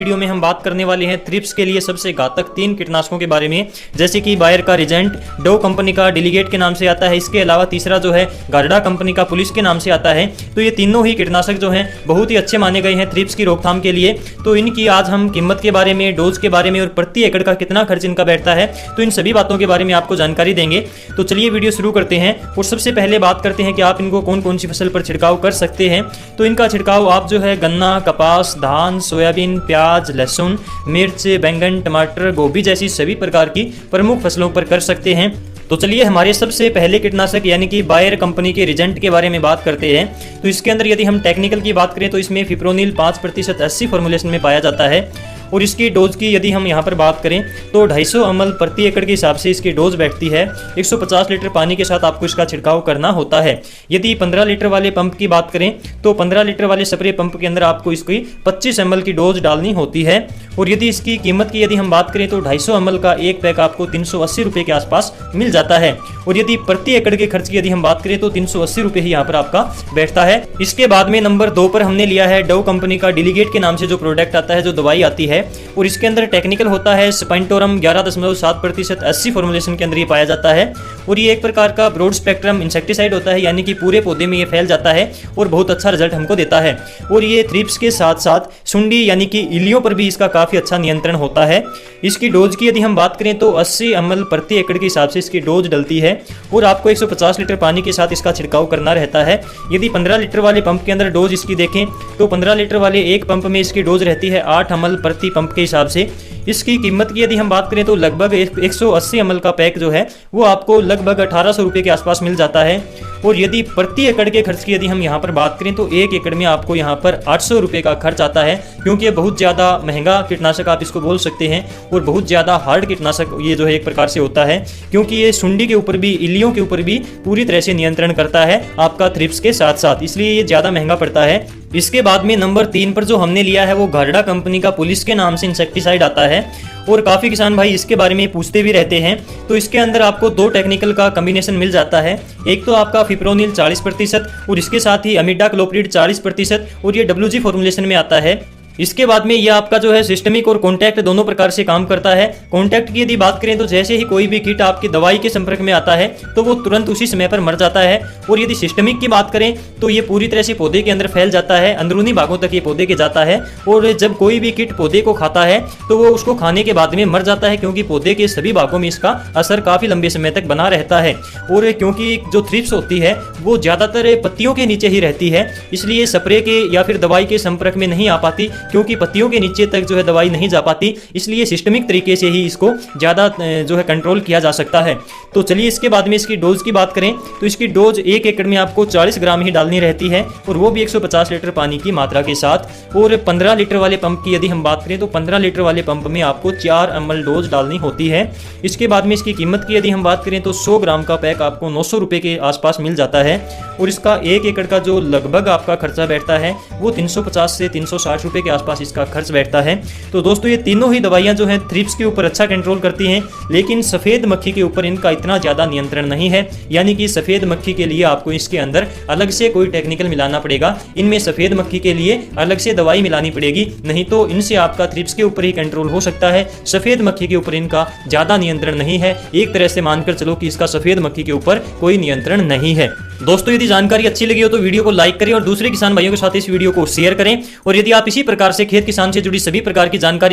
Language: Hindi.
वीडियो में हम बात करने वाले हैं थ्रिप्स के लिए सबसे घातक 3 कीटनाशकों के बारे में, जैसे कि बायर का रिजेंट, डो कंपनी का डेलीगेट के नाम से आता है। इसके अलावा तीसरा जो है गार्डा कंपनी का पुलिस के नाम से आता है। तो ये तीनों ही कीटनाशक जो हैं बहुत ही अच्छे माने गए हैं थ्रिप्स की रोकथाम के लिए। तो इनकी आज हम कीमत के बारे में, डोज के बारे में और प्रति एकड़ का कितना खर्च इनका बैठता है, तो इन सभी बातों के बारे में आपको जानकारी देंगे। तो चलिए वीडियो शुरू करते हैं और सबसे पहले बात करते हैं कि आप इनको कौन कौन सी फसल पर छिड़काव कर सकते हैं। तो इनका छिड़काव आप जो है गन्ना, कपास, धान, सोयाबीन, प्याज, लहसुन, मिर्च, बैंगन, टमाटर, गोभी जैसी सभी प्रकार की प्रमुख फसलों पर कर सकते हैं। तो चलिए हमारे सबसे पहले कीटनाशक यानी कि बायर कंपनी के रिजेंट के बारे में बात करते हैं। तो इसके अंदर यदि हम टेक्निकल की बात करें तो इसमें फिप्रोनिल 5% 80 फॉर्मुलेशन में पाया जाता है। और इसकी डोज की यदि हम यहाँ पर बात करें तो 250 ml प्रति एकड़ के हिसाब से इसकी डोज बैठती है। 150 लीटर पानी के साथ आपको इसका छिड़काव करना होता है। यदि 15 लीटर वाले पंप की बात करें तो 15 लीटर वाले स्प्रे पंप के अंदर आपको इसकी 25 ml की डोज डालनी होती है। और यदि इसकी कीमत की यदि हम बात करें तो 250 ml का एक पैक आपको 380 रुपये के आसपास मिल जाता है। और यदि प्रति एकड़ के खर्च की यदि हम बात करें तो 380 रुपये ही यहाँ पर आपका बैठता है। इसके बाद में नंबर 2 पर हमने लिया है डो कंपनी का डेलीगेट के नाम से जो प्रोडक्ट आता है, जो दवाई आती है, और इसके अंदर टेक्निकल होता है स्पाइनटोरम 11.7% 80 फॉर्मुलेशन के अंदर ये पाया जाता है। और ये एक प्रकार का ब्रॉड स्पेक्ट्रम इंसेक्टिसाइड होता है, यानी कि पूरे पौधे में ये फैल जाता है और बहुत अच्छा रिजल्ट हमको देता है। और ये थ्रिप्स के साथ साथ सुंडी यानी कि इलियों पर भी इसका काफ़ी अच्छा नियंत्रण होता है। इसकी डोज की यदि हम बात करें तो 80 ml प्रति एकड़ के हिसाब से इसकी डोज डलती है और आपको 150 लीटर पानी के साथ इसका छिड़काव करना रहता है। यदि 15 लीटर वाले पंप के अंदर डोज इसकी देखें तो 15 लीटर वाले एक पंप में इसकी डोज रहती है 8 ml प्रति पंप के हिसाब से। इसकी कीमत की यदि हम बात करें तो लगभग 180 ml का पैक जो है वो आपको लगभग 1800 रुपये के आसपास मिल जाता है। और यदि प्रति एकड़ के खर्च की यदि हम यहाँ पर बात करें तो एक एकड़ में आपको यहाँ पर 800 रुपये का खर्च आता है, क्योंकि ये बहुत ज़्यादा महंगा कीटनाशक आप इसको बोल सकते हैं और बहुत ज़्यादा हार्ड कीटनाशक ये जो है एक प्रकार से होता है, क्योंकि ये सुंडी के ऊपर भी, इलियों के ऊपर भी पूरी तरह से नियंत्रण करता है आपका थ्रिप्स के साथ साथ, इसलिए ये ज़्यादा महंगा पड़ता है। इसके बाद में नंबर 3 पर जो हमने लिया है वो गार्डा कंपनी का पुलिस के नाम से इंसेक्टिसाइड आता है। और काफ़ी किसान भाई इसके बारे में पूछते भी रहते हैं। तो इसके अंदर आपको 2 टेक्निकल का कॉम्बिनेशन मिल जाता है। एक तो आपका फिप्रोनिल 40% और इसके साथ ही अमिडाक्लोप्रिड 40% और ये WG फॉर्मुलेशन में आता है। इसके बाद में यह आपका जो है सिस्टमिक और कॉन्टैक्ट दोनों प्रकार से काम करता है। कॉन्टैक्ट की यदि बात करें तो जैसे ही कोई भी कीट आपकी दवाई के संपर्क में आता है तो वो तुरंत उसी समय पर मर जाता है। और यदि सिस्टमिक की बात करें तो ये पूरी तरह से पौधे के अंदर फैल जाता है, अंदरूनी भागों तक ये पौधे के जाता है। और जब कोई भी कीट पौधे को खाता है तो वो उसको खाने के बाद में मर जाता है, क्योंकि पौधे के सभी भागों में इसका असर काफ़ी लंबे समय तक बना रहता है। और क्योंकि जो थ्रिप्स होती है वो ज़्यादातर पत्तियों के नीचे ही रहती है, इसलिए स्प्रे के या फिर दवाई के संपर्क में नहीं आ पाती, क्योंकि पत्तियों के नीचे तक जो है दवाई नहीं जा पाती। इसलिए सिस्टमिक तरीके से ही इसको ज़्यादा जो है कंट्रोल किया जा सकता है। तो चलिए इसके बाद में इसकी डोज की बात करें तो इसकी डोज एक एकड़ में आपको 40 ग्राम ही डालनी रहती है, और वो भी 150 लीटर पानी की मात्रा के साथ। और 15 लीटर वाले पंप की यदि हम बात करें तो 15 लीटर वाले पंप में आपको 4 ml डोज डालनी होती है। इसके बाद में इसकी कीमत की यदि हम बात करें तो 100 ग्राम का पैक आपको 900 रुपये के आसपास मिल जाता है। और इसका एक एकड़ का जो लगभग आपका खर्चा बैठता है वो 350 से 360 रुपये के आसपास इसका खर्च बैठता है। तो दोस्तों ये तीनों ही दवाइयां जो हैं थ्रिप्स के ऊपर अच्छा कंट्रोल करती हैं, लेकिन सफ़ेद मक्खी के ऊपर इनका इतना ज़्यादा नियंत्रण नहीं है। यानी कि सफ़ेद मक्खी के लिए आपको इसके अंदर अलग से कोई टेक्निकल मिलाना पड़ेगा, इनमें सफ़ेद मक्खी के लिए अलग से दवाई मिलानी पड़ेगी, नहीं तो इनसे आपका थ्रिप्स के ऊपर ही कंट्रोल हो सकता है। सफ़ेद मक्खी के ऊपर इनका ज़्यादा नियंत्रण नहीं है। एक तरह से मानकर चलो कि इसका सफ़ेद मक्खी के ऊपर कोई नियंत्रण नहीं है। दोस्तों यदि जानकारी अच्छी लगी हो तो वीडियो को लाइक करें और दूसरे किसान भाइयों के साथ इस वीडियो को शेयर करें। और यदि आप इसी प्रकार से खेत किसान से जुड़ी सभी प्रकार की जानकारी